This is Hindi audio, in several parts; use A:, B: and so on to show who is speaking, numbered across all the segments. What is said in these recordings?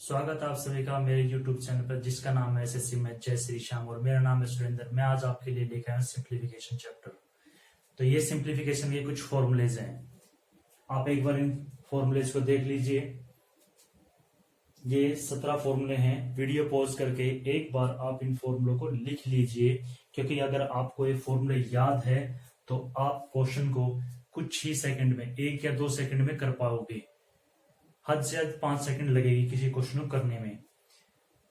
A: स्वागत है आप सभी का मेरे YouTube चैनल पर जिसका नाम है एसएससी मैथ जय श्री श्याम और मेरा नाम है सुरेंद्र। मैं आज आपके लिए लेकर आया हूं सिंप्लीफिकेशन चैप्टर। तो ये सिंप्लीफिकेशन के कुछ फॉर्मूलेज हैं, आप एक बार इन फॉर्मूलेज को देख लीजिए। ये 17 फॉर्मूले हैं। वीडियो पॉज करके एक बार आप इन फॉर्मूलों को लिख लीजिए, क्योंकि अगर आपको ये फॉर्मूले याद है तो आप क्वेश्चन को कुछ ही सेकंड में, 1 या 2 सेकंड में कर पाओगे। हद से हद 5 सेकंड लगेगी किसी क्वेश्चन को करने में।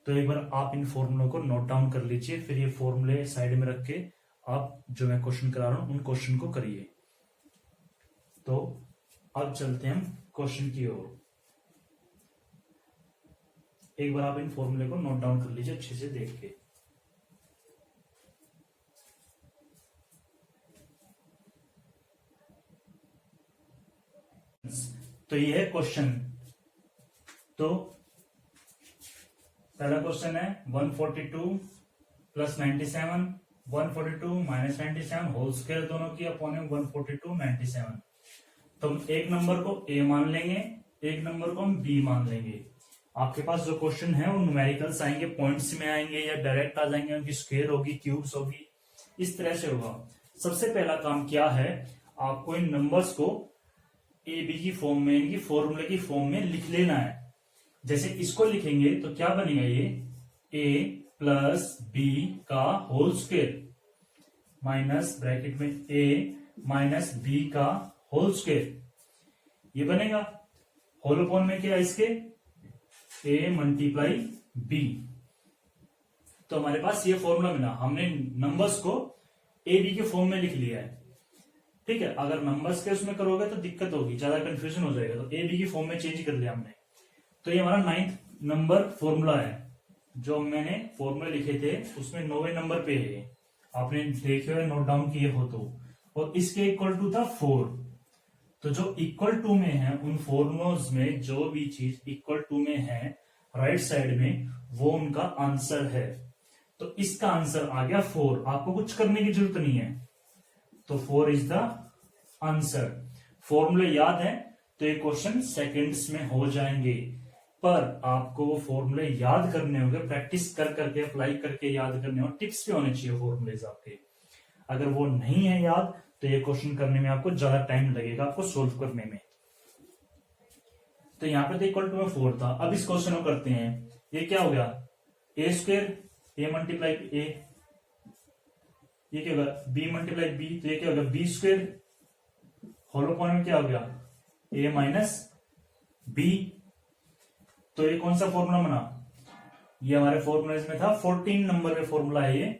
A: तो एक बार आप इन फॉर्मूलों को नोट डाउन कर लीजिए, फिर ये फॉर्मूले साइड में रख के आप जो मैं क्वेश्चन करा रहा हूं उन क्वेश्चन को करिए। तो अब चलते हैं हम क्वेश्चन की ओर। एक बार आप इन फॉर्मूले को नोट डाउन कर लीजिए अच्छे से देख के। तो ये है क्वेश्चन। तो पहला क्वेश्चन है 142 प्लस 97, 142 माइनस 97 होल स्क्वायर दोनों की अपॉन 142 97। तो हम एक नंबर को ए मान लेंगे, एक नंबर को हम बी मान लेंगे। आपके पास जो क्वेश्चन है वो न्यूमेरिकल्स आएंगे, पॉइंट्स में आएंगे या डायरेक्ट आ जाएंगे, उनकी स्क्वायर होगी, क्यूब्स होगी, इस तरह से होगा। सबसे पहला काम क्या है, आपको इन नंबर्स को ए बी की फॉर्म में, इनकी फॉर्मूले की फॉर्म में लिख लेना है। जैसे इसको लिखेंगे तो क्या बनेगा, ये ए प्लस बी का होल स्क्वायर माइनस ब्रैकेट में ए माइनस बी का होल स्क्वायर, ये बनेगा। होल अपॉन में क्या है इसके, ए मल्टीप्लाई बी। तो हमारे पास ये फॉर्मूला मिला, हमने नंबर्स को ए बी के फॉर्म में लिख लिया है। ठीक है, अगर नंबर्स के उसमें करोगे तो दिक्कत होगी, ज्यादा कंफ्यूजन हो जाएगा। तो ए बी की फॉर्म में चेंज कर लिया हमने। तो ये हमारा 9th नंबर फॉर्मूला है। जो मैंने फॉर्मूला लिखे थे उसमें 9वें नंबर पे है, आपने देखे हुए नोट डाउन किए हो तो। और इसके इक्वल टू था 4। तो जो इक्वल टू में है उन फॉर्मूलोज में जो भी चीज इक्वल टू में है राइट साइड में, वो उनका आंसर है। तो इसका आंसर आ गया 4। आपको कुछ करने की जरूरत नहीं है। तो 4 इज द आंसर। फॉर्मूले याद है तो ये क्वेश्चन सेकंड्स में हो जाएंगे, पर आपको वो फॉर्मूले याद करने होंगे, प्रैक्टिस कर करके, अप्लाई करके याद करने होंगे। टिप्स भी होने चाहिए फॉर्मूलेज आपके। अगर वो नहीं है याद तो ये क्वेश्चन करने में आपको ज्यादा टाइम लगेगा, आपको सोल्व करने में। तो यहाँ पे तो इक्वल टू में 4 था। अब इस क्वेश्चन को करते हैं। ये क्या हो गया, ए स्क्वायर, ए मल्टीप्लाई ए, ये क्या होगा बी मल्टीप्लाई बी, तो ये क्या होगा बी स्क्वायर, होल अपॉन में क्या हो गया ए माइनस बी। तो ये कौन सा फॉर्मूला बना, ये हमारे फॉर्मूलेज में था 14 नंबर पे फॉर्मूला है ये।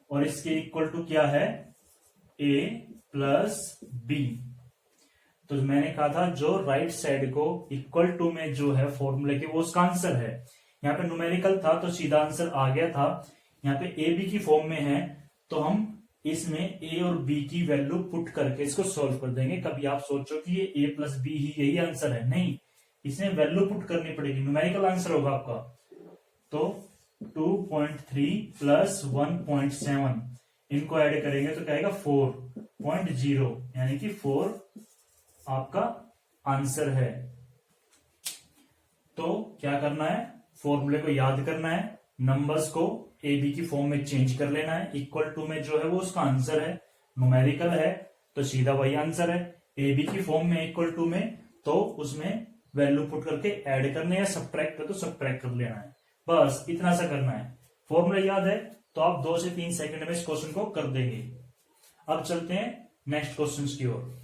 A: और इसके इक्वल टू क्या है, ए प्लस बी। तो मैंने कहा था जो राइट साइड को इक्वल टू में जो है फॉर्मूले के, वो उसका आंसर है। यहाँ पे न्यूमेरिकल था तो सीधा आंसर आ गया था। यहाँ पे ए बी की फॉर्म में है तो हम इसमें ए और बी की वैल्यू पुट करके इसको सॉल्व कर देंगे। कभी आप सोचो कि ये ए प्लस बी ही यही आंसर है, नहीं, इसमें वैल्यू पुट करनी पड़ेगी, न्यूमेरिकल आंसर होगा आपका। तो 2.3 प्लस 1.7 इनको ऐड करेंगे तो क्या आएगा 4.0, यानी कि 4 आपका आंसर है। तो क्या करना है, फॉर्मूले को याद करना है, नंबर्स को ए बी की फॉर्म में चेंज कर लेना है। इक्वल टू में जो है वो उसका आंसर है, न्यूमेरिकल है तो सीधा वही आंसर है। ए बी की फॉर्म में इक्वल टू में तो उसमें वैल्यू पुट करके ऐड करने, या सब्ट्रैक्ट कर तो सब्ट्रैक्ट कर लेना है। बस इतना सा करना है। फॉर्मूला याद है तो आप 2 से 3 सेकंड में इस क्वेश्चन को कर देंगे। अब चलते हैं नेक्स्ट क्वेश्चन की ओर।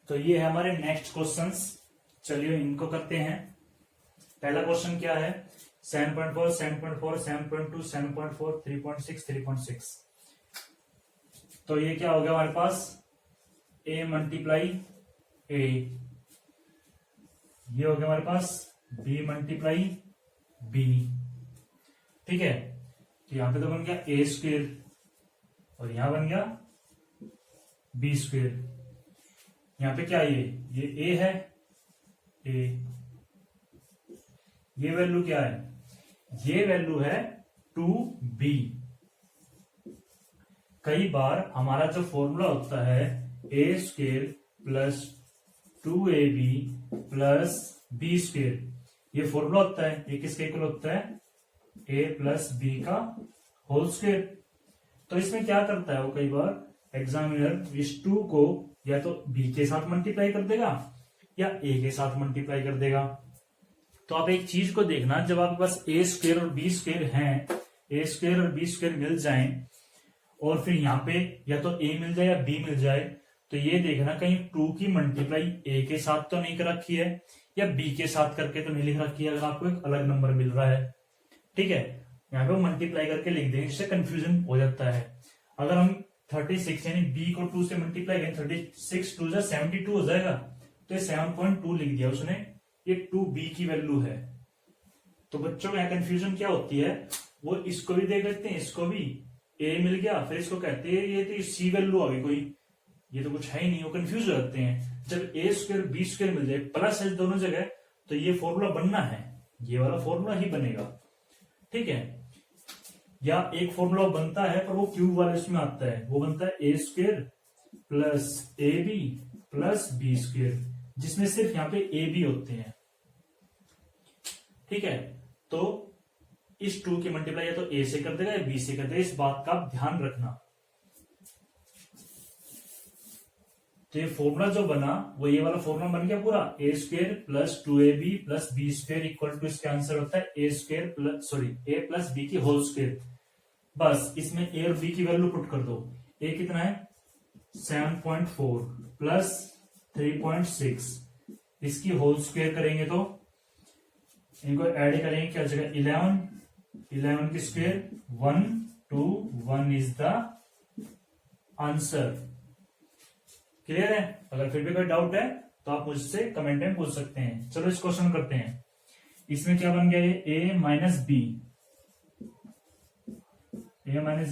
A: तो ये है हमारे नेक्स्ट क्वेश्चंस। चलिए इनको करते हैं। पहला क्वेश्चन क्या है, 7.4, 7.4, 7.2, 7.4, 3.6, 3.6। तो ये क्या हो गया हमारे पास, ए मल्टीप्लाई ए, ये हो गया हमारे पास बी मल्टीप्लाई बी। ठीक है, तो यहां पे तो बन गया ए स्क्वेयर और यहां बन गया बी स्क्वेयर। यहाँ पे क्या है, ये ए है, ए, ये वैल्यू क्या है, ये वैल्यू है 2b। कई बार हमारा जो फॉर्मूला होता है A square plus 2ab plus B square, ये फॉर्मूला होता है, ये किसके इक्वल होता है, ए प्लस बी का होल स्क्वेयर। तो इसमें क्या करता है वो, कई बार एग्जामिनर इस 2 को या तो बी के साथ मल्टीप्लाई कर देगा या ए के साथ मल्टीप्लाई कर देगा। तो आप एक चीज को देखना, जब आपके पास ए स्क्वेयर और बी स्क्वेयर है, ए स्क्वेयर और बी स्क्वेयर मिल जाएं और फिर यहाँ पे या तो ए मिल जाए या बी मिल जाए, तो ये देखना कहीं 2 की मल्टीप्लाई ए के साथ तो नहीं कर रखी है या बी के साथ करके तो नहीं लिख रखी है, अगर आपको एक अलग नंबर मिल रहा है। ठीक है, यहाँ पे मल्टीप्लाई करके लिख देंगे, इससे कंफ्यूजन हो जाता है। अगर हम 36 यानी बी को 2 से मल्टीप्लाई करें, 36 2 72 हो जाएगा, तो ये 7.2 लिख दिया उसने, ये 2b की वैल्यू है। तो बच्चों में कंफ्यूजन क्या होती है, वो इसको भी देख लेते हैं, इसको भी a मिल गया, फिर इसको कहते हैं ये तो सी वैल्यू आ गई कोई, ये तो कुछ है ही नहीं, वो कंफ्यूज हो जाते हैं। जब ए स्क्वायर बी स्क्वायर मिल जाए प्लस एच दोनों जगह, तो ये फॉर्मूला बनना है, ये वाला फॉर्मूला ही बनेगा। ठीक है, या एक फॉर्मूला बनता है पर वो क्यूब वाले उसमें आता है, वो बनता है A square plus A B plus B square, जिसमें सिर्फ यहाँ पे ए बी होते हैं। ठीक है, तो इस 2 की मल्टीप्लाई या तो ए से कर देगा या बी से कर देगा, इस बात का ध्यान रखना। तो ये फॉर्मूला जो बना वो ये वाला फॉर्मूला बन गया पूरा, A square plus 2ab plus B square equal to, इसका आंसर होता है A square plus A plus B की होल स्क्वेयर। बस इसमें ए और बी की वैल्यू पुट कर दो। ए कितना है 7.4 प्लस 3.6, इसकी होल स्क्वेयर करेंगे तो इनको ऐड करेंगे, क्या जगह 11 की square 1 2 1 is the answer. Clear है? अगर फिर भी कोई डाउट है तो आप मुझसे कमेंट में पूछ सकते हैं। चलो इस क्वेश्चन करते हैं। इसमें क्या बन गया, ये ए माइनस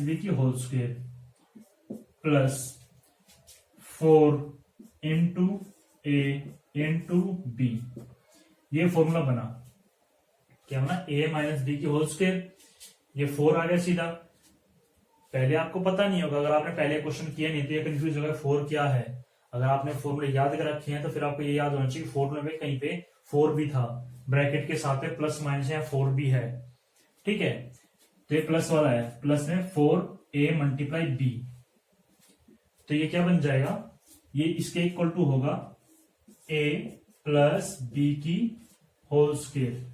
A: बी की होल स्क्वेयर प्लस 4 इंटू ए इंटू बी, ये फॉर्मूला बना। क्या बना, ए माइनस बी की होल स्क्वेयर, ये 4 आ गया सीधा। पहले आपको पता नहीं होगा, अगर आपने पहले क्वेश्चन किया नहीं तो ये कंफ्यूज होगा 4 क्या है। अगर आपने फॉर्मूले याद कर रखे हैं तो फिर आपको ये याद होना चाहिए फॉर्मूले में कहीं पे 4 भी था, ब्रैकेट के साथ में प्लस माइनस या 4 भी है। ठीक है, तो ये प्लस वाला है, प्लस में 4a मल्टीप्लाई बी, तो ये क्या बन जाएगा, ये इसके इक्वल टू होगा a प्लस बी की होल स्क्वेयर।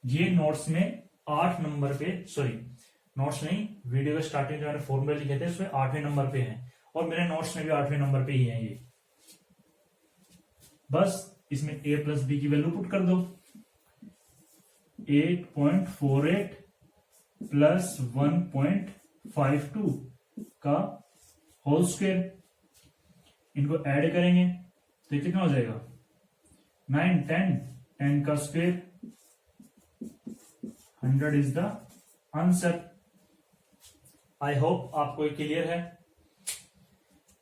A: ये नोट्स में 8 नंबर पे, सॉरी नोट्स नहीं, वीडियो के स्टार्टिंग जो मैंने फॉर्मूले लिखे थे उसमें 8वें नंबर पे है, और मेरे नोट्स में भी 8वें नंबर पे ही है ये। बस इसमें a प्लस बी की वैल्यू पुट कर दो, 8.48 प्लस 1.52 का होल स्क्वेयर, इनको ऐड करेंगे तो ये कितना हो जाएगा 9 10 का square, 100 is the answer. I hope आपको ये क्लियर है।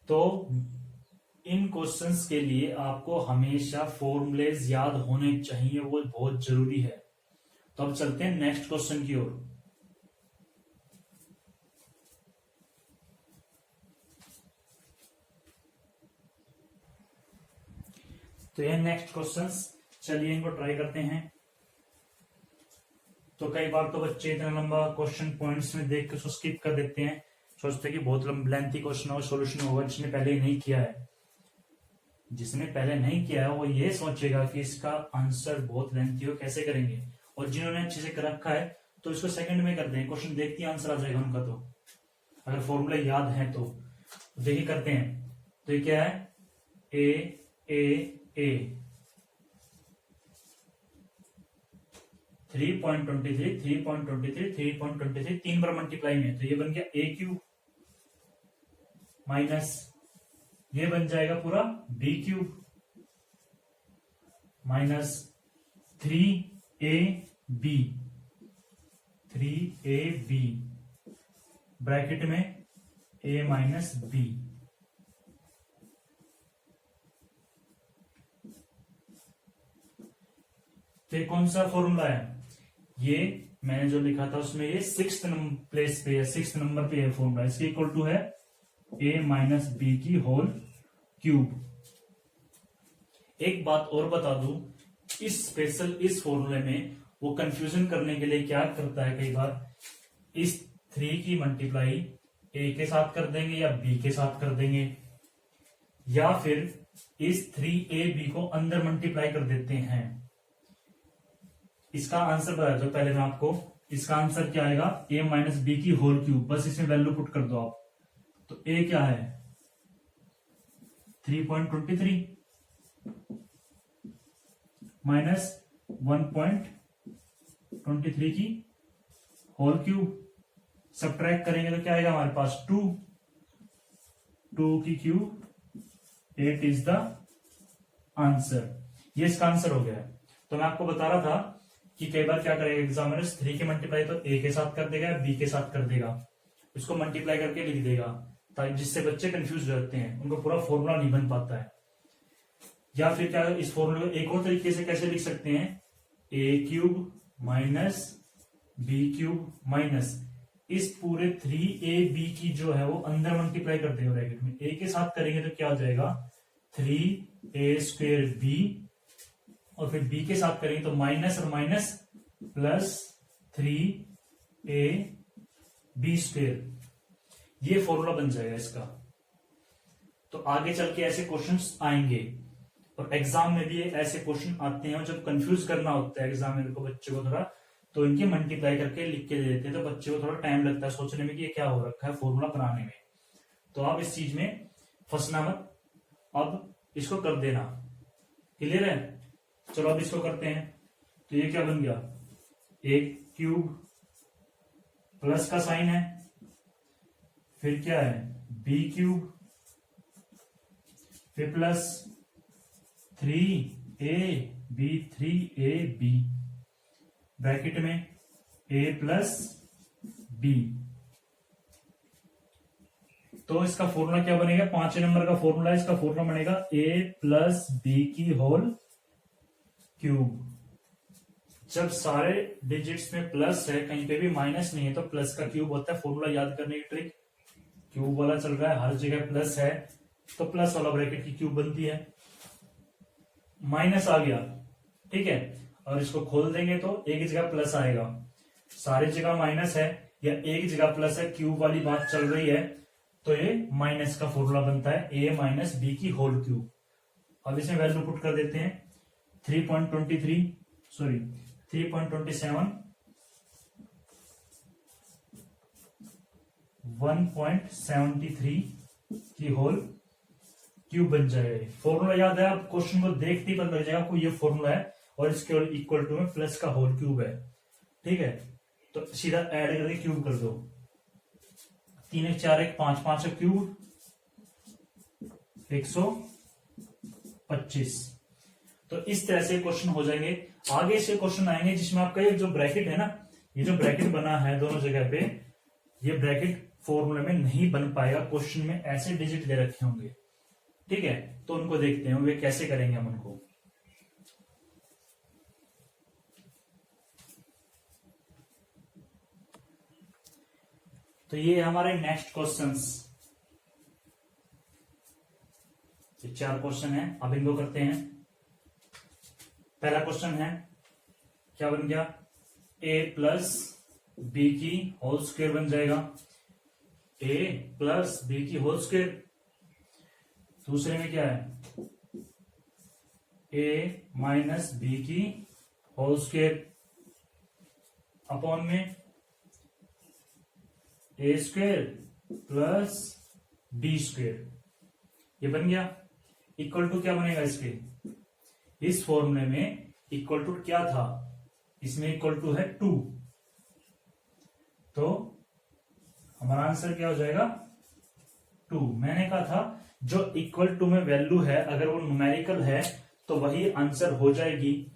A: तो इन क्वेश्चंस के लिए आपको हमेशा फॉर्मूलेज याद होने चाहिए, वो बहुत जरूरी है। तो अब चलते हैं नेक्स्ट क्वेश्चन की ओर। तो ये नेक्स्ट क्वेश्चंस, चलिए इनको ट्राई करते हैं। तो कई बार तो बच्चे इतना लंबा क्वेश्चन पॉइंट्स में देख के उसको स्किप कर देते हैं, सोचते कि बहुत लेंथी क्वेश्चन होगा, सॉल्यूशन होगा, जिसने पहले ही नहीं किया है। जिसने पहले नहीं किया है वो ये सोचेगा कि इसका आंसर बहुत लेंथी हो, कैसे करेंगे। और जिन्होंने अच्छे से कर रखा है तो इसको सेकंड में कर दें, क्वेश्चन देखते ही आंसर आ जाएगा उनका। तो अगर फॉर्मूला याद है तो देखिए करते हैं। तो ये क्या है, ए 3.23 3.23 3.23 3 बार मल्टीप्लाई में, तो ये बन गया ए क्यूब माइनस ये बन जाएगा पूरा B cube minus 3ab bracket में a माइनस बी। तो कौन सा फॉर्मूला है, ये मैंने जो लिखा था उसमें ये 6th प्लेस पे है, 6th नंबर पे है फॉर्मूला। इसके इक्वल टू है ए माइनस बी की होल क्यूब। एक बात और बता दूं, इस फॉर्मूले में वो कंफ्यूजन करने के लिए क्या करता है, कई बार इस 3 की मल्टीप्लाई ए के साथ कर देंगे या बी के साथ कर देंगे, या फिर इस 3ab को अंदर मल्टीप्लाई कर देते हैं। इसका आंसर बता दो पहले मैं आपको, इसका आंसर क्या आएगा, ए माइनस बी की होल क्यूब। बस इसमें वैल्यू पुट कर दो आप। तो ए क्या है 3.23 माइनस 1.23 की होल क्यूब। सबट्रैक्ट करेंगे तो क्या आएगा हमारे पास 2 की क्यूब, 8 इज द आंसर। ये इसका आंसर हो गया। तो मैं आपको बता रहा था कि कई बार क्या करेगा एग्जामिनर, 3 के मल्टीप्लाई तो ए के साथ कर देगा या बी के साथ कर देगा, इसको मल्टीप्लाई करके लिख देगा, ताकि जिससे बच्चे कंफ्यूज हो जाते हैं, उनको पूरा फॉर्मूला नहीं बन पाता है। या फिर क्या इस फॉर्मूले को एक और तरीके से कैसे लिख सकते हैं, A cube minus B cube minus इस पूरे 3ab की जो है वो अंदर मल्टीप्लाई कर देंगे ब्रैकेट में, ए के साथ करेंगे तो क्या हो जाएगा 3a²b, और फिर बी के साथ करेंगे तो माइनस और माइनस प्लस 3ab²। ये फॉर्मूला बन जाएगा इसका। तो आगे चल के ऐसे क्वेश्चंस आएंगे, और एग्जाम में भी ऐसे क्वेश्चन आते हैं जब कंफ्यूज करना होता है एग्जामिनर को बच्चे को थोड़ा, तो इनके मल्टीप्लाई करके लिख के दे देते हैं, तो बच्चे को थोड़ा टाइम लगता है सोचने में कि ये क्या हो रखा है फॉर्मूला बनाने में। तो आप इस चीज में फंसना मत, अब इसको कर देना। क्लियर है? चलो अब इसको करते हैं। तो ये क्या बन गया, ए क्यूब प्लस का साइन है, फिर क्या है बी क्यूब, फिर प्लस 3ab ब्रैकेट में a प्लस बी। तो इसका फॉर्मूला क्या बनेगा, 5 नंबर का फॉर्मूला है, इसका फॉर्मूला बनेगा a प्लस बी की होल क्यूब। जब सारे डिजिट्स में प्लस है, कहीं पे भी माइनस नहीं है, तो प्लस का क्यूब होता है। फॉर्मूला याद करने की ट्रिक, क्यूब वाला चल रहा है, हर जगह प्लस है तो प्लस वाला ब्रैकेट की क्यूब बनती है। माइनस आ गया, ठीक है, और इसको खोल देंगे तो एक जगह प्लस आएगा। सारी जगह माइनस है या एक जगह प्लस है, क्यूब वाली बात चल रही है, तो ये माइनस का फॉर्मूला बनता है a माइनस बी की होल क्यूब। अब इसमें वैल्यू पुट कर देते हैं 3.27 1.73 की होल क्यूब बन जाएगा। फॉर्मूला याद है, आप क्वेश्चन को देखते ही पता लग जाएगा आपको ये फॉर्मूला है, और इसके इक्वल टू में प्लस का होल क्यूब है, ठीक है। तो सीधा ऐड करके क्यूब कर दो, 3 1 4 1 5 5 क्यूब 125। तो इस तरह से क्वेश्चन हो जाएंगे। आगे से क्वेश्चन आएंगे जिसमें आपका ये जो ब्रैकेट है ना, ये जो ब्रैकेट बना है दोनों जगह पे, ये ब्रैकेट फॉर्मूले में नहीं बन पाएगा, क्वेश्चन में ऐसे डिजिट दे रखे होंगे, ठीक है। तो उनको देखते हैं वे कैसे करेंगे हम उनको। तो ये हमारे नेक्स्ट क्वेश्चंस, ये 4 क्वेश्चन है, अब इनको करते हैं। पहला क्वेश्चन है, क्या बन गया, a प्लस बी की होल स्क्वायर बन जाएगा, a प्लस बी की होल स्क्वायर। दूसरे में क्या है, a माइनस बी की होल स्क्वायर अपॉन में a square plus B square. ये बन गया। इक्वल टू क्या बनेगा इसके, इस फॉर्मूले में इक्वल टू क्या था, इसमें इक्वल टू है 2, तो हमारा आंसर क्या हो जाएगा 2। मैंने कहा था जो इक्वल टू में वैल्यू है, अगर वो न्यूमेरिकल है तो वही आंसर हो जाएगी,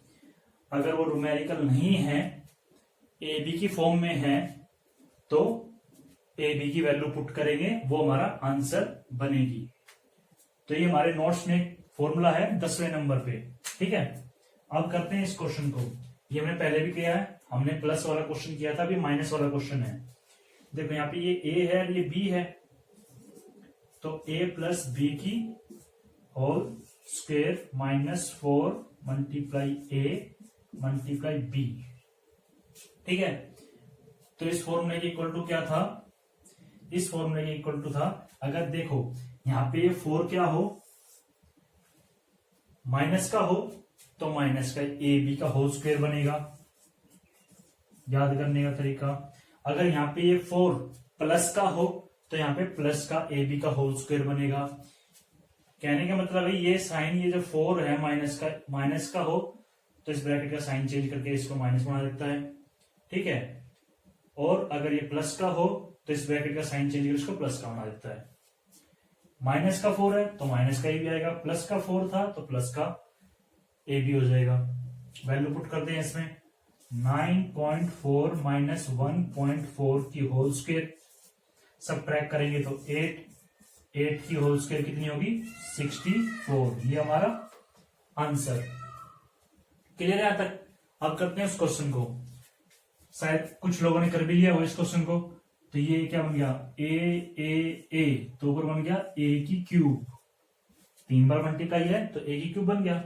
A: अगर वो न्यूमेरिकल नहीं है, ए बी की फॉर्म में है, तो ए बी की वैल्यू पुट करेंगे, वो हमारा आंसर बनेगी। तो ये हमारे नोट्स में फॉर्मूला है 10वें नंबर पे, ठीक है। अब करते हैं इस क्वेश्चन को, ये हमने पहले भी किया है, हमने प्लस वाला क्वेश्चन किया था, अभी माइनस वाला क्वेश्चन है। देखो यहाँ पे ये ए है और ये बी है, तो a प्लस बी की whole square minus 4 multiply a multiply b। ठीक है, तो इस फॉर्मूले के इक्वल टू क्या था, इस फॉर्मूले के इक्वल टू था, अगर देखो यहां पे 4 क्या हो, माइनस का हो, तो माइनस का ए बी का होल स्क्वायर बनेगा। याद करने का तरीका, अगर यहाँ पे ये 4 प्लस का हो तो यहाँ पे प्लस का ए बी का होल स्क्वायर बनेगा। कहने का मतलब है ये साइन, ये जो 4 है माइनस का हो तो इस ब्रैकेट का साइन चेंज करके इसको माइनस बना देता है। ठीक है, और अगर ये प्लस का हो तो इस ब्रैकेट का साइन चेंज करके इसको प्लस का बना देता है। माइनस का 4 है तो माइनस का ए भी आएगा, प्लस का 4 था तो प्लस का ए भी हो जाएगा। वैल्यू पुट करते हैं इसमें, 9.4 माइनस 1.4 की होल स्क्वायर, सब ट्रैक करेंगे तो 8 की होल स्क्वायर कितनी होगी, 64। ये हमारा आंसर। क्लियर है यहां तक? अब करते हैं उस क्वेश्चन को, शायद कुछ लोगों ने कर भी लिया हो इस क्वेश्चन को। तो ये क्या बन गया, ए तो ऊपर बन गया ए की क्यूब, 3 बार मल्टीप्लाई है तो ए की क्यूब बन गया,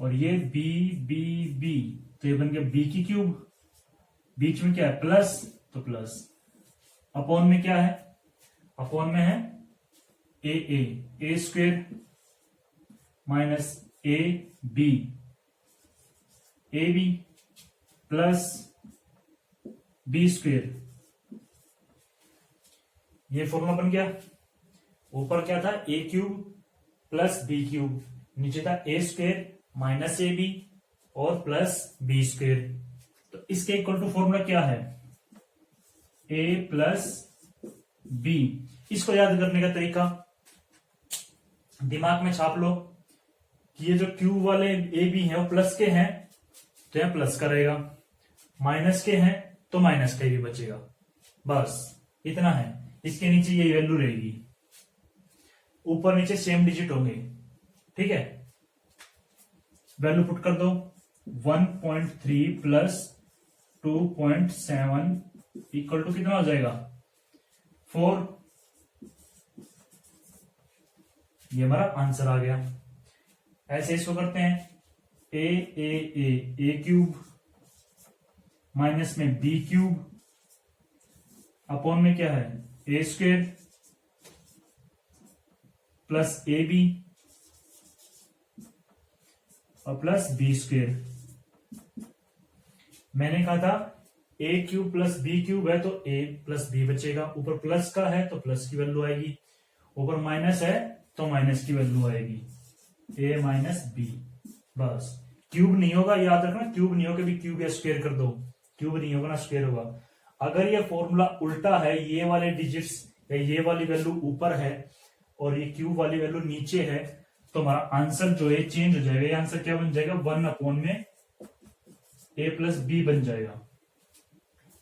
A: और ये बी तो ये बन गया बी की क्यूब, बीच में क्या है प्लस, तो प्लस, अपॉन में क्या है, अपॉन में है A square minus A B plus B square. ये फॉर्मूला बन गया। ऊपर क्या था, A cube plus B cube, नीचे था A square minus A B और प्लस बी स्क्वेयर। तो इसके इक्वल टू फॉर्मूला क्या है, ए प्लस बी। इसको याद करने का तरीका दिमाग में छाप लो कि ये जो क्यूब वाले ए बी हैं वो प्लस के हैं तो यहां प्लस का रहेगा, माइनस के हैं तो माइनस का भी बचेगा, बस इतना है। इसके नीचे ये वैल्यू रहेगी, ऊपर नीचे सेम डिजिट होंगे। ठीक है, वैल्यू पुट कर दो, 1.3 प्लस 2.7 इक्वल टू कितना हो जाएगा, 4। ये हमारा आंसर आ गया। ऐसे इसको करते हैं, ए क्यूब माइनस में बी क्यूब अपॉन में क्या है A square plus A B और प्लस बी स्क्वेयर। मैंने कहा था A cube plus B cube है तो ए प्लस बी बचेगा, ऊपर प्लस का है तो प्लस की वैल्यू आएगी, ऊपर माइनस है तो माइनस की वैल्यू आएगी, ए माइनस बी। बस क्यूब नहीं होगा, याद रखना, क्यूब नहीं होगा, भी क्यूब या स्क्वायर कर दो, क्यूब नहीं होगा ना स्क्वायर होगा। अगर ये फॉर्मूला उल्टा है, ये वाले डिजिट्स या ये वाली वैल्यू ऊपर है और ये क्यूब वाली वैल्यू नीचे है, तो हमारा आंसर जो है चेंज हो जाएगा। ये आंसर क्या बन जाएगा, 1 अपॉन में ए प्लस बी बन जाएगा।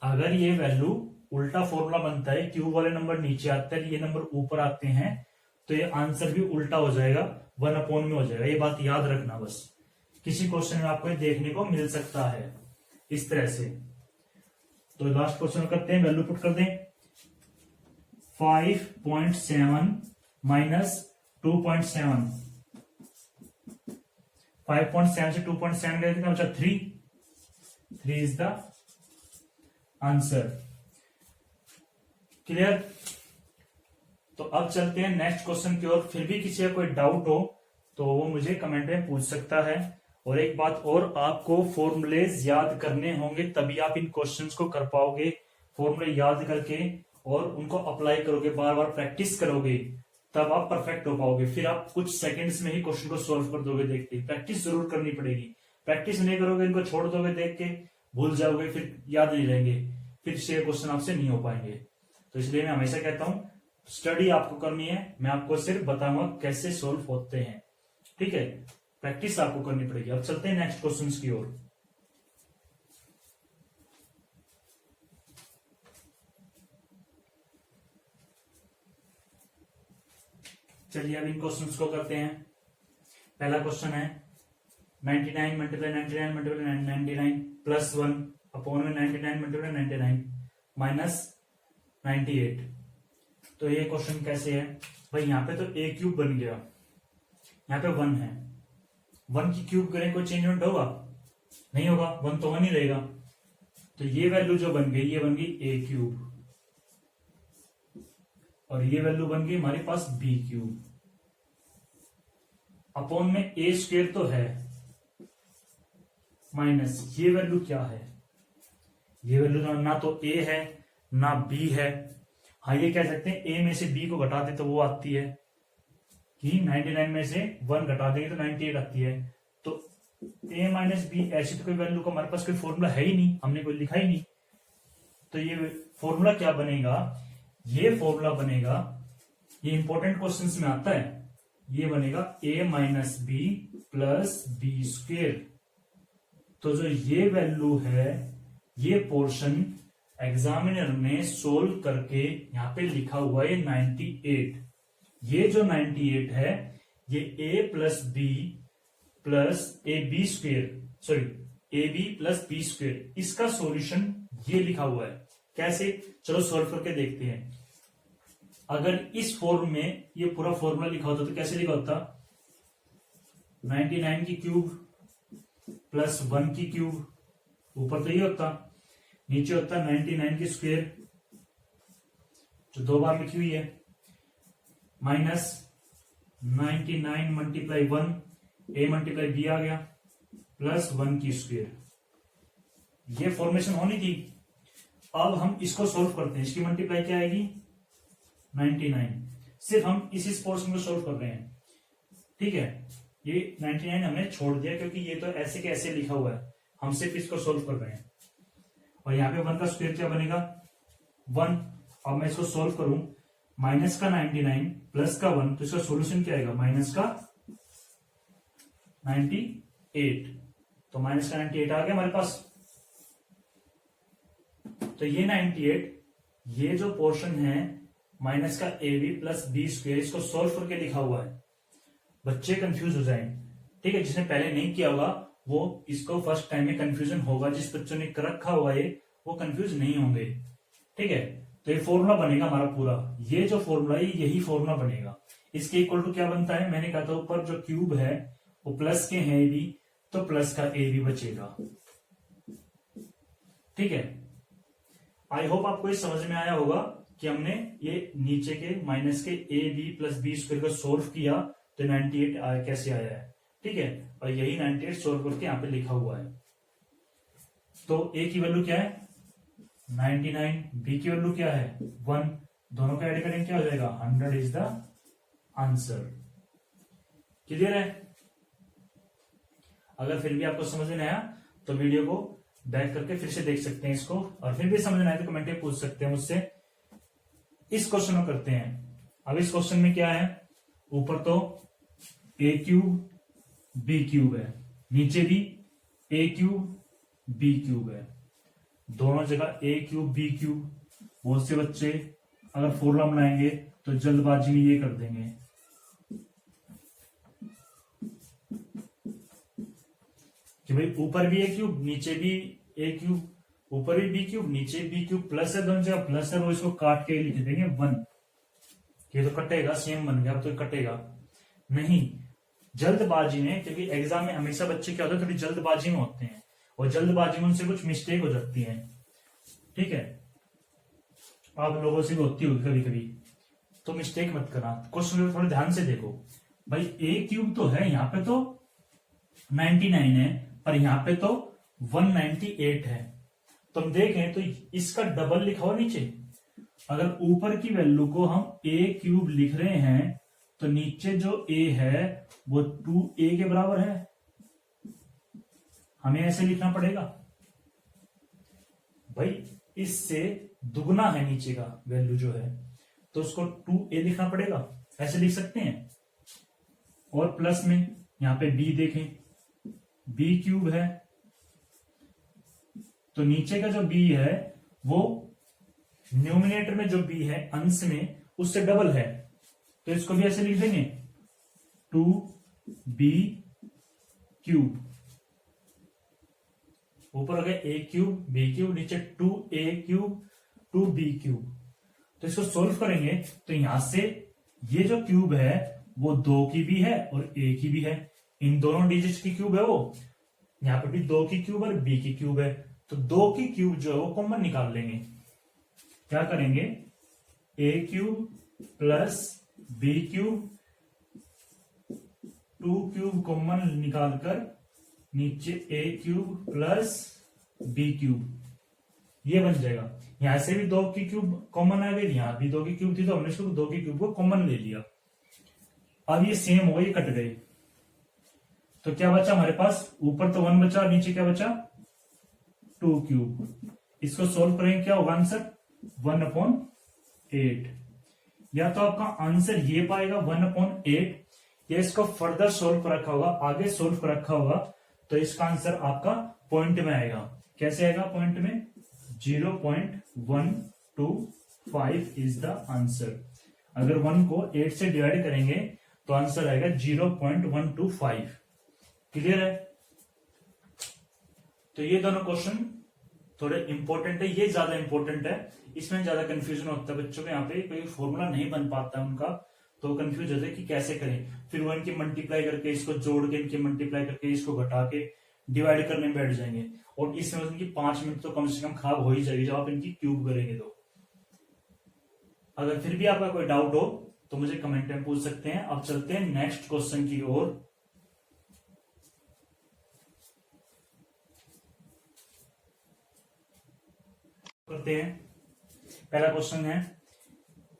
A: अगर ये वैल्यू उल्टा फॉर्मूला बनता है, क्यूब वाले नंबर नीचे आते हैं, ये नंबर ऊपर आते हैं, तो ये आंसर भी उल्टा हो जाएगा, 1 अपॉन में हो जाएगा। ये बात याद रखना, बस किसी क्वेश्चन में आपको ये देखने को मिल सकता है इस तरह से। तो लास्ट क्वेश्चन करते हैं, वैल्यू पुट कर दें, 5.7 माइनस 2.7, 5.7 से 2.7 गए कितना बचा, 3 इज द आंसर। क्लियर? तो अब चलते हैं नेक्स्ट क्वेश्चन की ओर। फिर भी किसी का कोई डाउट हो तो वो मुझे कमेंट में पूछ सकता है। और एक बात और, आपको फॉर्मूलेज याद करने होंगे तभी आप इन क्वेश्चंस को कर पाओगे। फॉर्मूले याद करके और उनको अप्लाई करोगे, बार बार प्रैक्टिस करोगे, तब आप परफेक्ट हो पाओगे। फिर आप कुछ सेकंड्स में ही क्वेश्चन को सॉल्व कर दोगे देखते। प्रैक्टिस जरूर करनी पड़ेगी। प्रैक्टिस नहीं करोगे, इनको छोड़ दोगे देख के, भूल जाओगे, फिर याद नहीं रहेंगे, फिर से क्वेश्चन आपसे नहीं हो पाएंगे। तो इसलिए मैं हमेशा कहता हूं स्टडी आपको करनी है, मैं आपको सिर्फ बताऊंगा कैसे सोल्व होते हैं। ठीक है, प्रैक्टिस आपको करनी पड़ेगी। अब चलते हैं नेक्स्ट क्वेश्चंस की ओर। चलिए अब इन क्वेश्चंस को करते हैं। पहला क्वेश्चन है 99 मल्टीप्लाई 99 मल्टीप्लाई 99 प्लस 1 अपॉन में 99 मल्टीप्लाई 99 माइनस 98। तो ये क्वेश्चन कैसे है भाई, यहाँ पे तो ए क्यूब बन गया, यहाँ पे 1 है, 1 की क्यूब करें कोई चेंजमेंट होगा? नहीं होगा, 1 तो 1 ही रहेगा। तो ये वैल्यू जो बन गई, ये बन गई ए क्यूब, और ये वैल्यू बन गई हमारे पास बी क्यूब। अपॉन में ए स्क्वायर तो है, माइनस ये वैल्यू क्या है, ये वैल्यू ना तो ए है ना बी है। हाँ ये कह सकते हैं ए में से बी को घटा दे तो वो आती है कि 99 में से 1 घटा देंगे तो 98 आती है। तो ए माइनस बी, ऐसी तो कोई वैल्यू का हमारे पास कोई फॉर्मूला है ही नहीं, हमने कोई लिखा ही नहीं। तो ये फॉर्मूला क्या बनेगा, ये फॉर्मूला बनेगा, ये इंपॉर्टेंट क्वेश्चंस में आता है, ये बनेगा A minus B plus B square. तो जो ये वैल्यू है, ये पोर्शन एग्जामिनर ने सोल्व करके यहां पे लिखा हुआ है 98। ये जो 98 है ये a plus B plus A B square, sorry A B plus B square, इसका सॉल्यूशन ये लिखा हुआ है। कैसे, चलो सॉल्व करके देखते हैं। अगर इस फॉर्म में ये पूरा फॉर्मूला लिखा होता तो कैसे लिखा होता, 99 की क्यूब प्लस 1 की क्यूब, ऊपर तो ये होता, नीचे होता 99 की स्क्वायर जो 2 बार लिखी हुई है, minus 99 multiply 1, A multiply B आ गया, प्लस 1 की स्क्वायर। ये फॉर्मेशन होनी थी। अब हम इसको सोल्व करते हैं, इसकी मल्टीप्लाई क्या आएगी 99, सिर्फ हम इस पोर्शन को सोल्व कर रहे हैं, ठीक है। ये 99 हमने छोड़ दिया क्योंकि ये तो ऐसे के ऐसे लिखा हुआ है, हम सिर्फ इसको सोल्व कर रहे हैं। और यहाँ पे 1 का स्क्वायर क्या बनेगा 1। अब मैं इसको सोल्व करूं, माइनस का 99 प्लस का 1, तो इसका सोल्यूशन क्या आएगा माइनस का 98। तो माइनस का 98 आ गया हमारे पास। तो ये 98, ये जो पोर्शन है माइनस का A B plus B square, इसको सोल्व करके लिखा हुआ है। बच्चे कंफ्यूज हो जाएं, ठीक है। जिसने पहले नहीं किया होगा वो इसको फर्स्ट टाइम में कंफ्यूजन होगा, जिस बच्चों ने कर रखा हुआ है वो कंफ्यूज नहीं होंगे, ठीक है। तो ये फॉर्मूला बनेगा हमारा पूरा, ये जो फॉर्मूला है यही फॉर्मूला बनेगा। इसके इक्वल टू क्या बनता है, मैंने कहा था ऊपर जो क्यूब है वो प्लस के हैं भी, तो प्लस का ए भी बचेगा, ठीक है। आई होप आपको ये समझ में आया होगा कि हमने ये नीचे के माइनस के a B plus B square को सोल्व किया तो 98 कैसे आया है, ठीक है। और यही 98 सोल्व करके यहाँ पे लिखा हुआ है। तो ए की वैल्यू क्या है 99, बी की वैल्यू क्या है 1, दोनों का ऐड करेंगे क्या हो जाएगा 100 इज द आंसर। क्लियर है? अगर फिर भी आपको समझ में आया तो वीडियो को बैक करके फिर से देख सकते हैं इसको, और फिर भी समझ में आए तो कमेंट में पूछ सकते हैं मुझसे। इस क्वेश्चन को करते हैं। अब इस क्वेश्चन में क्या है, ऊपर तो ए क्यूब बी क्यूब है, नीचे भी ए क्यूब बी क्यूब है, दोनों जगह ए क्यूब बी क्यूब। बहुत से बच्चे अगर फॉर्मूला बनाएंगे तो जल्दबाजी में ये कर देंगे कि भाई ऊपर भी ए क्यूब नीचे भी ए क्यूब, ऊपर भी बी क्यूब नीचे बी क्यूब, प्लस है दोनों जगह प्लस है, वो इसको काट के लिख देंगे 1। ये तो कटेगा, सेम बन गया, अब तो कटेगा नहीं। जल्दबाजी में, क्योंकि एग्जाम में हमेशा बच्चे क्या होता है थोड़ी जल्दबाजी में होते हैं और जल्दबाजी में उनसे कुछ मिस्टेक हो जाती है, ठीक है। आप लोगों से भी होती होगी कभी कभी, तो मिस्टेक मत करना। क्वेश्चन थोड़े ध्यान से देखो भाई, ए क्यूब तो है यहाँ पे तो 99 है, पर यहाँ पे तो 198 है। तो हम देखें तो इसका डबल लिखा हुआ नीचे। अगर ऊपर की वैल्यू को हम ए क्यूब लिख रहे हैं तो नीचे जो ए है वो 2a के बराबर है, हमें ऐसे लिखना पड़ेगा भाई, इससे दुगना है नीचे का वैल्यू जो है, तो उसको 2a लिखना पड़ेगा, ऐसे लिख सकते हैं। और प्लस में यहां पे b देखें, b क्यूब है तो नीचे का जो b है वो न्यूमिनेटर में जो b है अंश में उससे डबल है, तो इसको भी ऐसे लिख देंगे 2b क्यूब। ऊपर हो गया a क्यूब b क्यूब, नीचे 2a क्यूब 2b क्यूब। तो इसको सोल्व करेंगे तो यहां से ये जो क्यूब है वो 2 की भी है और a की भी है, इन दोनों डिजिट की क्यूब है वो, यहाँ पे भी 2 की क्यूब और b की क्यूब है, तो 2 की क्यूब जो है वो कॉमन निकाल लेंगे। क्या करेंगे, a cube plus b cube, 2 cube common निकालकर नीचे a cube plus b cube, ये बन जाएगा। यहां से भी 2 की क्यूब कॉमन आ गई, यहां भी 2 की क्यूब थी तो हमने इसको 2 की क्यूब को कॉमन ले लिया। अब ये सेम हो गई, ये कट गए, तो क्या बचा हमारे पास, ऊपर तो 1 बचा, नीचे क्या बचा 2 क्यूब। इसको सोल्व करेंगे, क्या होगा आंसर 1/8। या तो आपका आंसर ये पाएगा 1/8, या इसको फर्दर सोल्व कर रखा होगा, आगे सोल्व कर रखा होगा, तो इसका आंसर आपका पॉइंट में आएगा। कैसे आएगा पॉइंट में, 0.125 इज द आंसर। अगर 1 को 8 से डिवाइड करेंगे तो आंसर आएगा 0.125। क्लियर है। तो ये दोनों क्वेश्चन थोड़े इंपॉर्टेंट है, ये ज्यादा इंपॉर्टेंट है, इसमें ज्यादा कंफ्यूजन होता है बच्चों के। यहाँ पे कोई फॉर्मूला नहीं बन पाता है उनका, तो कंफ्यूज होते हैं कि कैसे करें, फिर वो इनकी मल्टीप्लाई करके, इसको जोड़ के, इनकी मल्टीप्लाई करके, इसको घटा के डिवाइड करने में बैठ जाएंगे, और इसमें उनकी 5 मिनट तो कम से कम खराब हो ही जाएगी जब आप इनकी क्यूब करेंगे। तो अगर फिर भी आपका कोई डाउट हो तो मुझे कमेंट में पूछ सकते हैं। अब चलते हैं नेक्स्ट क्वेश्चन की ओर। करते हैं, पहला क्वेश्चन है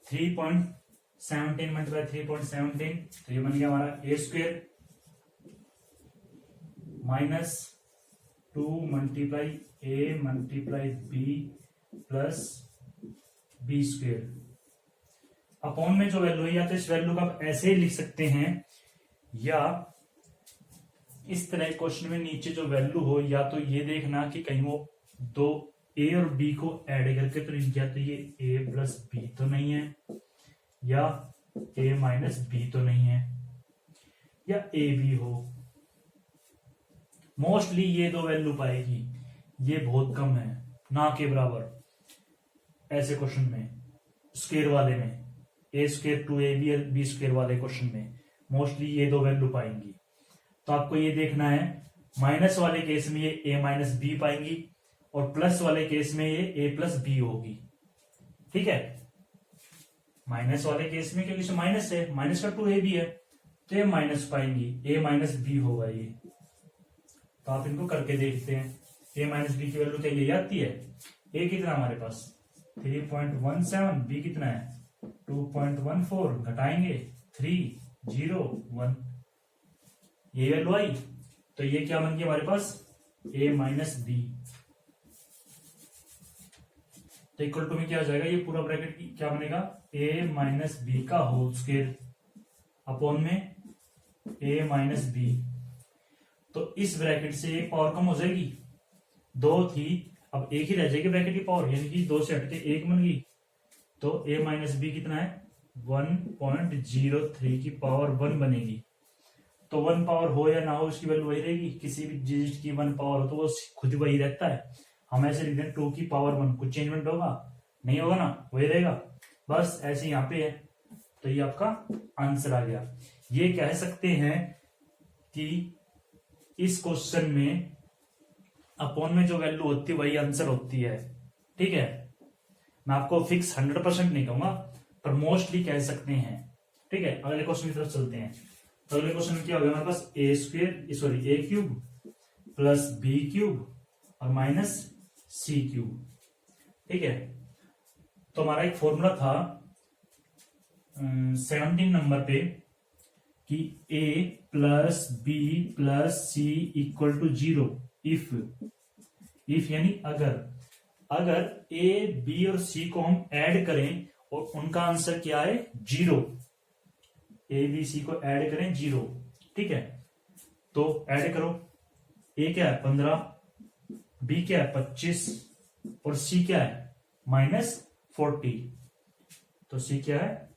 A: 3.17 मल्टीप्लाई 3.17, तो ये बन गया हमारा a square minus 2 multiply a multiply b plus b square. Upon में जो वैल्यू है, या तो इस वैल्यू को आप ऐसे ही लिख सकते हैं, या इस तरह क्वेश्चन में नीचे जो वैल्यू हो, या तो ये देखना कि कहीं वो दो a और b को ऐड करके प्रिंट किया, तो ये a प्लस b तो नहीं है, या a माइनस b तो नहीं है, या a b हो। मोस्टली ये दो वैल्यू पाएगी, ये बहुत कम है, ना के बराबर ऐसे क्वेश्चन में, स्क्वायर वाले में, a स्क्वायर 2ab और b स्क्वायर वाले क्वेश्चन में मोस्टली ये दो वैल्यू पाएंगी। तो आपको ये देखना है, माइनस वाले केस में ये a माइनस b पाएंगी, और प्लस वाले केस में ये a प्लस b होगी। ठीक है, माइनस वाले केस में क्योंकि माइनस है, माइनस का 2ab है, तो ये माइनस पाएंगी, a माइनस b होगा ये। तो आप इनको करके देखते हैं, a माइनस बी की वैल्यू क्या ये आती है, a कितना हमारे पास 3.17, b कितना है 2.14, घटाएंगे 3 0 1, ये वैल्यू आई, तो ये क्या बन गया हमारे पास a माइनस बी। तो इक्वल टू में क्या हो जाएगा, ये पूरा ब्रैकेट क्या बनेगा, a माइनस बी का होल स्क्वायर अपॉन में a माइनस बी। तो इस ब्रैकेट से एक पावर कम हो जाएगी, 2 थी अब एक ही रह जाएगी ब्रैकेट की पावर, यानी कि 2 से हटके 1 बन गई, तो a माइनस बी कितना है 1.03 की पावर 1 बनेगी। तो 1 पावर हो या ना हो उसकी वैल्यू वही रहेगी, किसी भी डिजिट की 1 पावर हो तो वो खुद वही रहता है। हम ऐसे लिख दें 2 की पावर 1, कुछ चेंजमेंट होगा नहीं, होगा ना, वही रहेगा, बस ऐसे यहाँ पे है। तो ये आपका आंसर आ गया। ये कह सकते हैं कि इस क्वेश्चन में अपॉन में जो वैल्यू होती है वही आंसर होती है। ठीक है, मैं आपको फिक्स 100% नहीं कहूंगा, पर मोस्टली कह सकते हैं। ठीक है, अगले क्वेश्चन की तरफ चलते हैं। तो अगले क्वेश्चन में क्या होगा हमारे पास, ए स्क्वेयर सॉरी ए क्यूब प्लस बी क्यूब और माइनस सी क्यूब। ठीक है, तो हमारा एक फॉर्मूला था 17 नंबर पे कि a plus B plus c equal to 0 if यानी अगर a b और c को हम ऐड करें और उनका आंसर क्या है 0, a b c को ऐड करें 0। ठीक है, तो ऐड करो, a क्या है 15, b क्या है 25 और c क्या है -40। तो c क्या है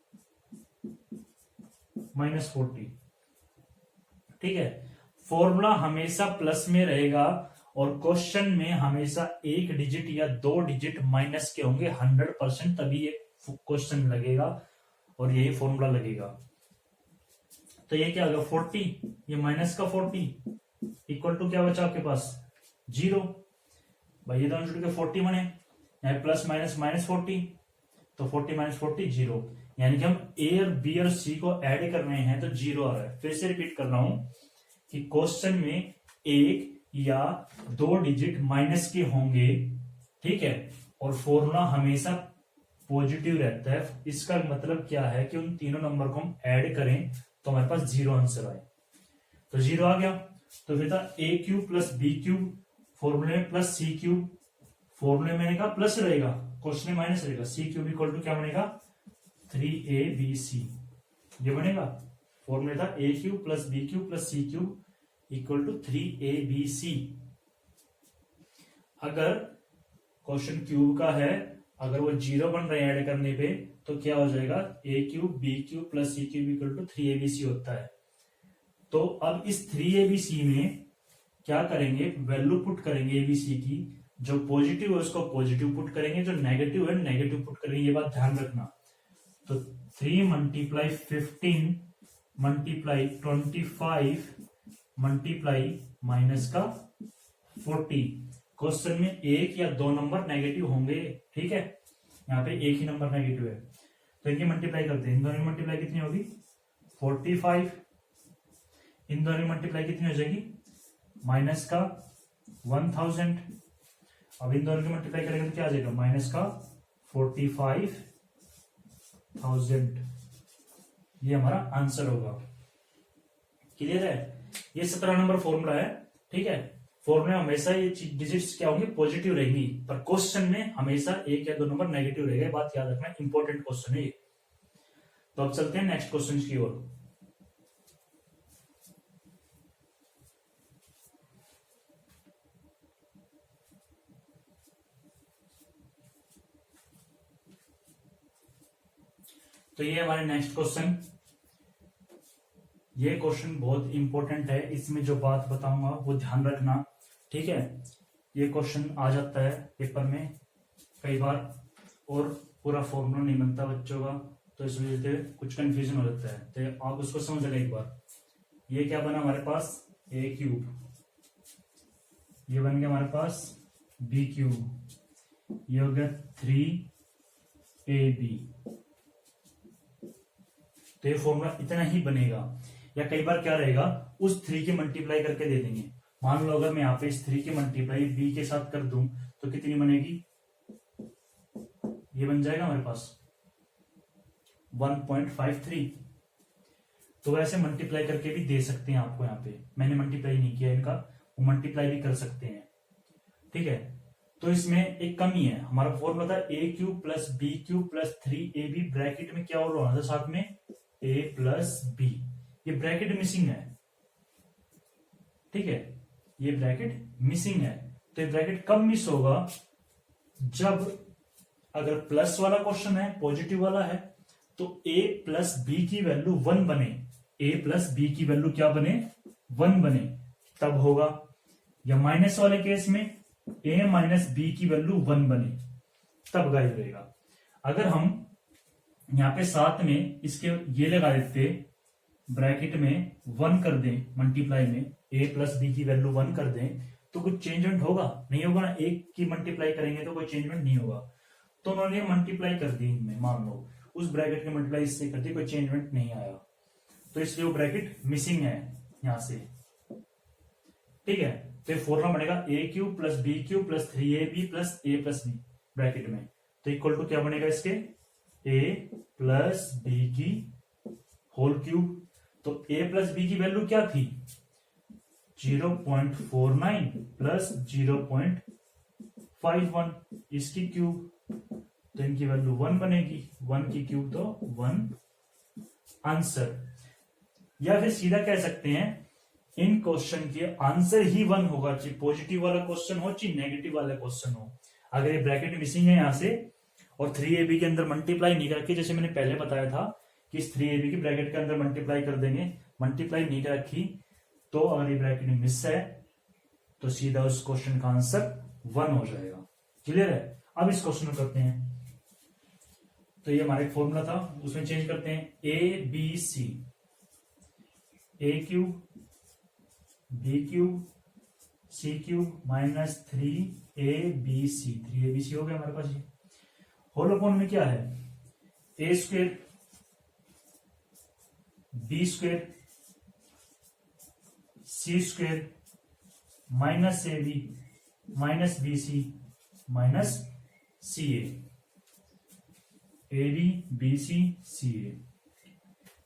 A: -40। ठीक है, फॉर्मूला हमेशा प्लस में रहेगा और क्वेश्चन में हमेशा एक डिजिट या 2 डिजिट माइनस के होंगे 100%, तभी ये क्वेश्चन लगेगा और यही फॉर्मूला लगेगा। तो ये क्या होगा 40, ये माइनस का 40 इक्वल टू क्या बचा आपके पास 0। भाई ये दोनों जुड़ के 40 बने, यहाँ प्लस माइनस माइनस 40, तो 40 माइनस 40 0, यानी कि हम ए और बी और सी को ऐड कर रहे हैं तो 0 आ रहा है। फिर से रिपीट कर रहा हूं कि क्वेश्चन में एक या दो डिजिट माइनस के होंगे, ठीक है, और फॉर्मूला हमेशा पॉजिटिव रहता है। इसका मतलब क्या है कि उन तीनों नंबर को हम ऐड करें तो हमारे पास 0 आंसर आए। तो 0 आ गया, तो फिर था A cube plus B cube फॉर्मूले में प्लस सी क्यूब, फॉर्मूले में का प्लस रहेगा, क्वेश्चन में माइनस रहेगा, सी क्यूब इक्वल टू क्या बनेगा 3abc, ये बनेगा। फॉर्मूले था A cube plus B cube plus C cube equal to 3abc। अगर क्वेश्चन क्यूब का है, अगर वो 0 बन रहे हैं ऐड करने पे, तो क्या हो जाएगा A cube B cube plus C cube equal to 3abc होता है। तो अब इस 3abc में क्या करेंगे, वैल्यू पुट करेंगे एबीसी की, जो पॉजिटिव है उसको पॉजिटिव पुट करेंगे, जो नेगेटिव है नेगेटिव पुट करेंगे, ये बात ध्यान रखना। तो 3 मल्टीप्लाई 15 मल्टीप्लाई 25 मल्टीप्लाई माइनस का 40। क्वेश्चन में एक या दो नंबर नेगेटिव होंगे, ठीक है, यहाँ पे एक ही नंबर नेगेटिव है, तो इनकी मल्टीप्लाई करते हैं। इन दोनों की मल्टीप्लाई कितनी होगी 45, इन दोनों की मल्टीप्लाई कितनी हो जाएगी माइनस का 1000। अब इन दोनों की मल्टीप्लाई करेंगे तो क्या आ जाएगा माइनस का 45,000। ये हमारा आंसर होगा। क्लियर है, ये 17 नंबर फॉर्मूला है, ठीक है। फॉर्मूला हमेशा ये डिजिट्स क्या होंगी पॉजिटिव रहेंगी, पर क्वेश्चन में हमेशा एक या दो नंबर नेगेटिव रहेगा, बात याद रखना, इंपॉर्टेंट क्वेश्चन है ये। तो अब चलते हैं नेक्स्ट क्वेश्चन की ओर। तो ये हमारे नेक्स्ट क्वेश्चन, ये क्वेश्चन बहुत इंपॉर्टेंट है, इसमें जो बात बताऊंगा वो ध्यान रखना, ठीक है। ये क्वेश्चन आ जाता है पेपर में कई बार और पूरा फॉर्मूला नहीं बनता बच्चों का, तो इस वजह से कुछ कंफ्यूजन हो जाता है, तो आप उसको समझ लें एक बार। ये क्या बना हमारे पास ए क्यूब, ये बन गया हमारे पास बी क्यूब, ये हो गया 3ab। तो ये फॉर्मूला इतना ही बनेगा, या कई बार क्या रहेगा उस 3 की मल्टीप्लाई करके दे देंगे। मान लो अगर मैं यहाँ पे इस 3 की मल्टीप्लाई b के साथ कर दूं तो कितनी बनेगी, ये बन जाएगा हमारे पास 1.53। तो वैसे मल्टीप्लाई करके भी दे सकते हैं आपको, यहाँ पे मैंने मल्टीप्लाई नहीं किया इनका, वो मल्टीप्लाई भी कर सकते हैं, ठीक है। तो इसमें एक कमी है, हमारा फॉर्मूला था A cube plus B cube plus 3ab, bracket में क्या और होना था साथ में a प्लस बी, ये ब्रैकेट मिसिंग है, ठीक है, ये ब्रैकेट मिसिंग है। तो ये ब्रैकेट कब मिस होगा, जब अगर प्लस वाला क्वेश्चन है पॉजिटिव वाला है तो a प्लस बी की वैल्यू 1 बने, a प्लस बी की वैल्यू क्या बने 1 बने, तब होगा। या माइनस वाले केस में a माइनस बी की वैल्यू 1 बने, तब गाइड रहेगा। अगर हम यहाँ पे साथ में इसके ये लगा देते, ब्रैकेट में 1 कर दें, मल्टीप्लाई में a प्लस बी की वैल्यू 1 कर दें, तो कुछ चेंजमेंट होगा नहीं होगा ना, एक की मल्टीप्लाई करेंगे तो कोई चेंजमेंट नहीं होगा। तो उन्होंने मल्टीप्लाई कर दी इनमें, मान लो उस ब्रैकेट की मल्टीप्लाई इससे कर दी, कोई चेंजमेंट नहीं आया, तो इसलिए वो ब्रैकेट मिसिंग है यहां से, ठीक है। तो फॉर्मूला बनेगा A cube plus B cube plus 3ab plus a plus B bracket में, तो इक्वल टू क्या बनेगा इसके a प्लस बी की होल क्यूब। तो a प्लस बी की वैल्यू क्या थी 0.49 प्लस 0.51, इसकी क्यूब, तो इनकी वैल्यू 1 बनेगी, 1 की क्यूब तो 1 आंसर। या फिर सीधा कह सकते हैं इन क्वेश्चन के आंसर ही 1 होगा, चाहे पॉजिटिव वाला क्वेश्चन हो चाहे नेगेटिव वाला क्वेश्चन हो। अगर ये ब्रैकेट मिसिंग है यहां से और 3ab के अंदर मल्टीप्लाई नहीं करके, जैसे मैंने पहले बताया था कि इस 3ab की ब्रैकेट के अंदर मल्टीप्लाई कर देंगे, मल्टीप्लाई नहीं कर रखी, तो अगर ये ब्रैकेट मिस है तो सीधा उस क्वेश्चन का आंसर 1 हो जाएगा। क्लियर है। अब इस क्वेश्चन को करते हैं। तो ये हमारा एक फॉर्मूला था, उसमें चेंज करते हैं। A b c, a cube B cube c cube minus 3 3 हो गया हमारे पास। ये होल अपॉन में क्या है, A square B square C square minus A B minus B C minus C A B B C C A.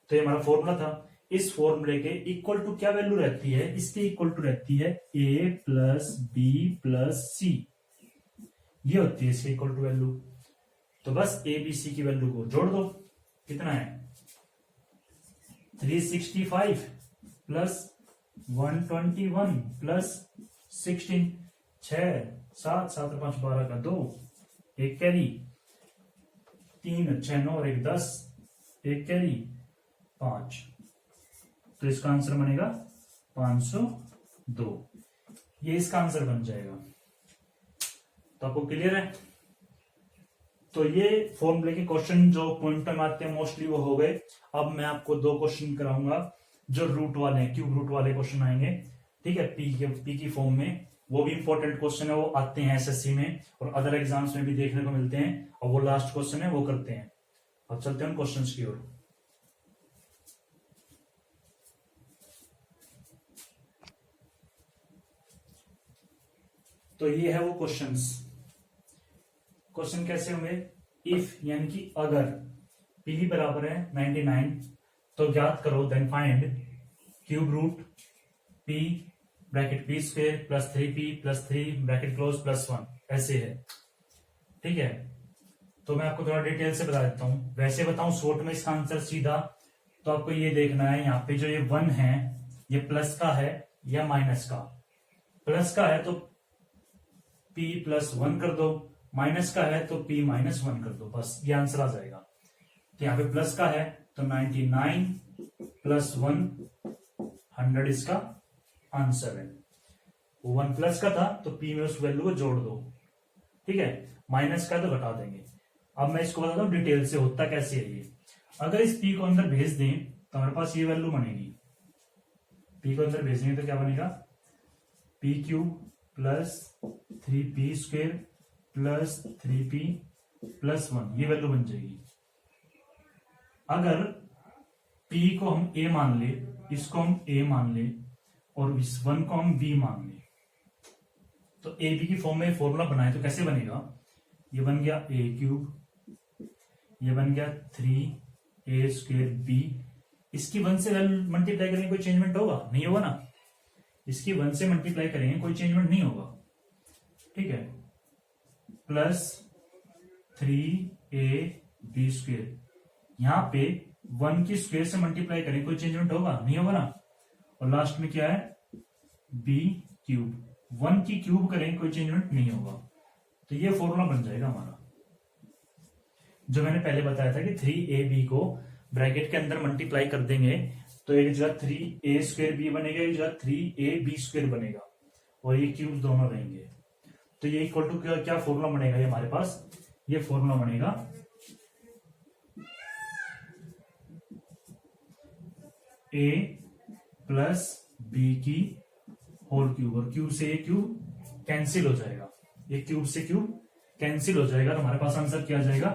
A: तो ये हमारा फॉर्मूला था। इस फॉर्मूले के इक्वल टू क्या वैल्यू रहती है, इसके इक्वल टू रहती है ए प्लस बी प्लस सी, ये होती है इसके इक्वल टू वैल्यू। तो बस ए बी सी की वैल्यू को जोड़ दो, कितना है 365 प्लस 121 प्लस 16, 6 7 7 5 12 का 2, एक कैरी 3 6 9 और 1 10, एक कैरी 5, तो इसका आंसर बनेगा 502। ये इसका आंसर बन जाएगा। तो आपको क्लियर है। तो ये फॉर्मूले के क्वेश्चन जो पॉइंट में आते हैं मोस्टली वो हो गए। अब मैं आपको 2 क्वेश्चन कराऊंगा जो रूट वाले हैं, क्यूब रूट वाले क्वेश्चन आएंगे, ठीक है, पी की फॉर्म में। वो भी इंपॉर्टेंट क्वेश्चन है, वो आते हैं एसएससी में और अदर एग्जाम्स में भी देखने को मिलते हैं। और वो लास्ट क्वेश्चन है, वो करते हैं। अब चलते हैं क्वेश्चन की ओर। तो ये है वो क्वेश्चंस। क्वेश्चन कैसे होंगे, इफ यानी कि अगर p बराबर है 99 तो ज्ञात करो, then find cube root p bracket p square plus 3p plus 3 bracket close plus 1, ऐसे है, ठीक है। तो मैं आपको थोड़ा डिटेल से बता देता हूं। वैसे बताऊं शॉर्ट में इसका आंसर सीधा, तो आपको ये देखना है यहाँ पे जो ये 1 है ये प्लस का है या माइनस का। प्लस का है तो p प्लस 1 कर दो, माइनस का है तो p माइनस 1 कर दो, बस ये आंसर आ जाएगा। तो यहाँ पे प्लस का है तो 99 प्लस 100 इसका आंसर है। 1 प्लस का था तो p में उस वैल्यू को जोड़ दो, ठीक है। माइनस का तो घटा देंगे। अब मैं इसको बताता हूँ डिटेल से होता कैसे है ये। अगर इस p को अंदर भेज दें तो हमारे पास ये वैल्यू बनेगी। p को अंदर भेजेंगे तो क्या बनेगा, p cube plus 3p square plus 3p plus 1, ये वैल्यू बन जाएगी। अगर p को हम a मान ले, इसको हम a मान ले और इस 1 को हम b मान ले, तो a b की फॉर्म में फॉर्मूला बनाए तो कैसे बनेगा, ये बन गया a क्यूब, ये बन गया 3a स्क्वेयर b। इसकी 1 से मल्टीप्लाई करेंगे कोई चेंजमेंट होगा, नहीं होगा ना। इसकी 1 से मल्टीप्लाई करेंगे कोई चेंजमेंट नहीं होगा, ठीक है। प्लस 3ab स्क्वेयर, यहां पे 1 की स्क्वेयर से मल्टीप्लाई करें कोई चेंजमेंट होगा, नहीं होगा ना। और लास्ट में क्या है b क्यूब, 1 की क्यूब करें कोई चेंजमेंट नहीं होगा। तो ये फॉर्मूला बन जाएगा हमारा, जो मैंने पहले बताया था कि 3ab को ब्रैकेट के अंदर मल्टीप्लाई कर देंगे तो एक जगह 3a स्क्वेयर b बनेगा, एक जगह 3ab स्क्वेयर बनेगा और ये क्यूब दोनों रहेंगे। तो ये इक्वल टू क्या फॉर्मूला बनेगा, ये हमारे पास ये फॉर्मूला बनेगा a प्लस b की होल क्यूब, और क्यूब से ये क्यूब कैंसिल हो जाएगा, ये क्यूब से क्यूब कैंसिल हो जाएगा। तो हमारे पास आंसर क्या आ जाएगा,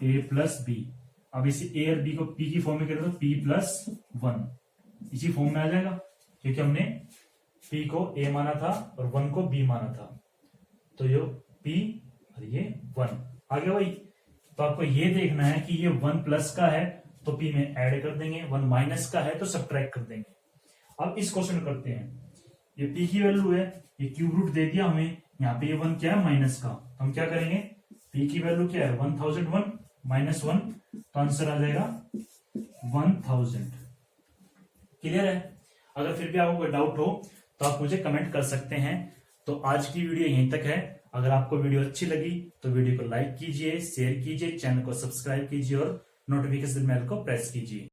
A: a प्लस बी। अब इसी a और b को p की फॉर्म में करें तो p प्लस 1 इसी फॉर्म में आ जाएगा, क्योंकि हमने p को a माना था और 1 को b माना था। तो ये p और ये 1 आ गया भाई। तो आपको ये देखना है कि ये 1 प्लस का है तो p में ऐड कर देंगे, 1 माइनस का है तो सब्ट्रैक्ट कर देंगे। अब इस क्वेश्चन करते हैं, ये p की वैल्यू है, ये क्यूब रूट दे दिया हमें, यहाँ पे ये 1 क्या है माइनस का, तो हम क्या करेंगे, p की वैल्यू क्या है 1001 माइनस 1, तो आंसर आ जाएगा 1000। क्लियर है। अगर फिर भी आपको कोई डाउट हो तो आप मुझे कमेंट कर सकते हैं। तो आज की वीडियो यहीं तक है। अगर आपको वीडियो अच्छी लगी तो वीडियो को लाइक कीजिए, शेयर कीजिए, चैनल को सब्सक्राइब कीजिए और नोटिफिकेशन बेल को प्रेस कीजिए।